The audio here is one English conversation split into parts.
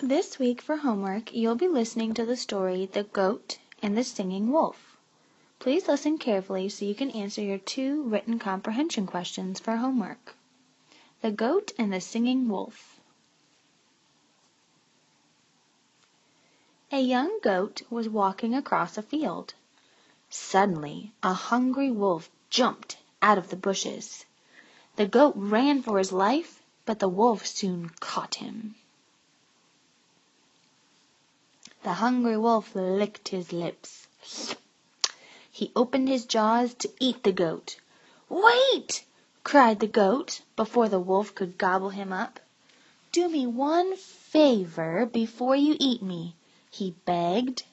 This week for homework, you'll be listening to the story The Goat and the Singing Wolf. Please listen carefully so you can answer your 2 written comprehension questions for homework. The Goat and the Singing Wolf. A young goat was walking across a field. Suddenly, a hungry wolf jumped out of the bushes. The goat ran for his life, but the wolf soon caught him. The hungry wolf licked his lips. He opened his jaws to eat the goat. "Wait!" cried the goat before the wolf could gobble him up. "Do me one favor before you eat me," he begged.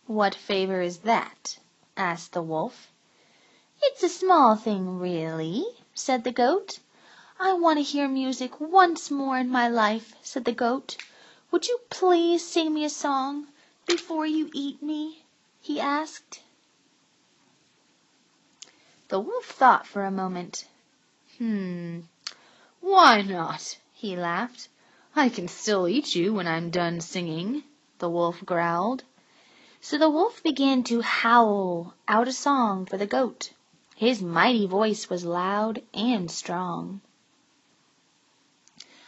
"What favor is that?" asked the wolf. "It's a small thing, really," said the goat. "I want to hear music once more in my life," said the goat. "Would you please sing me a song before you eat me?" he asked. The wolf thought for a moment. "Why not?" he laughed. "I can still eat you when I'm done singing," the wolf growled. So the wolf began to howl out a song for the goat. His mighty voice was loud and strong.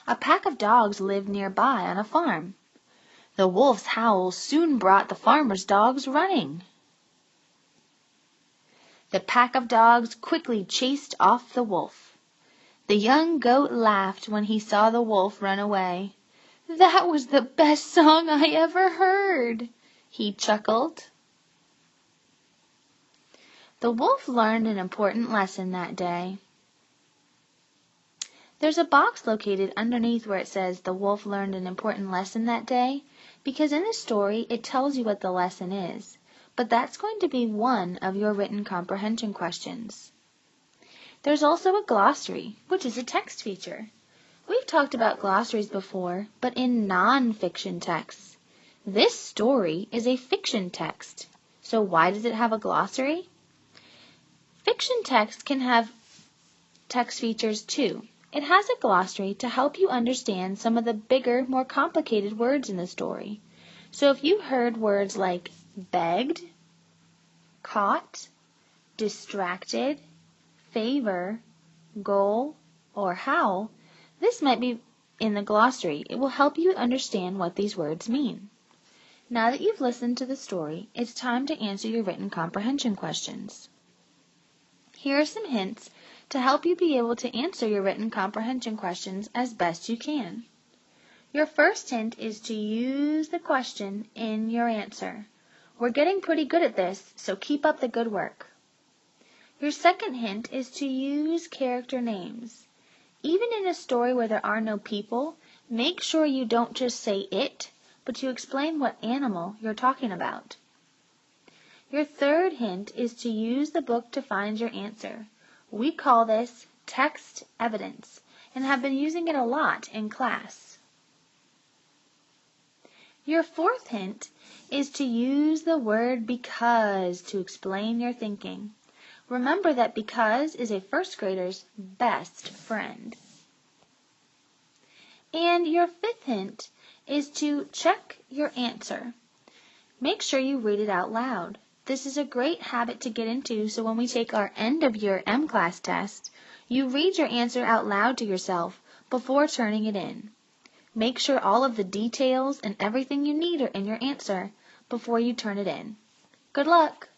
A pack of dogs lived nearby on a farm. The wolf's howl soon brought the farmer's dogs running. The pack of dogs quickly chased off the wolf. The young goat laughed when he saw the wolf run away. "That was the best song I ever heard," he chuckled. The wolf learned an important lesson that day. There's a box located underneath where it says the wolf learned an important lesson that day, because in the story it tells you what the lesson is, but that's going to be one of your written comprehension questions. There's also a glossary, which is a text feature. We've talked about glossaries before, but in non-fiction texts. This story is a fiction text. So why does it have a glossary? Fiction text can have text features too. It has a glossary to help you understand some of the bigger, more complicated words in the story. So if you heard words like begged, caught, distracted, favor, goal, or howl, this might be in the glossary. It will help you understand what these words mean. Now that you've listened to the story, it's time to answer your written comprehension questions. Here are some hints to help you be able to answer your written comprehension questions as best you can. Your first hint is to use the question in your answer. We're getting pretty good at this, so keep up the good work. Your second hint is to use character names. Even in a story where there are no people, make sure you don't just say it, but you explain what animal you're talking about. Your third hint is to use the book to find your answer. We call this text evidence and have been using it a lot in class. Your fourth hint is to use the word because to explain your thinking. Remember that because is a first grader's best friend. And your fifth hint is to check your answer. Make sure you read it out loud. This is a great habit to get into, so when we take our end-of-year M-Class test, you read your answer out loud to yourself before turning it in. Make sure all of the details and everything you need are in your answer before you turn it in. Good luck!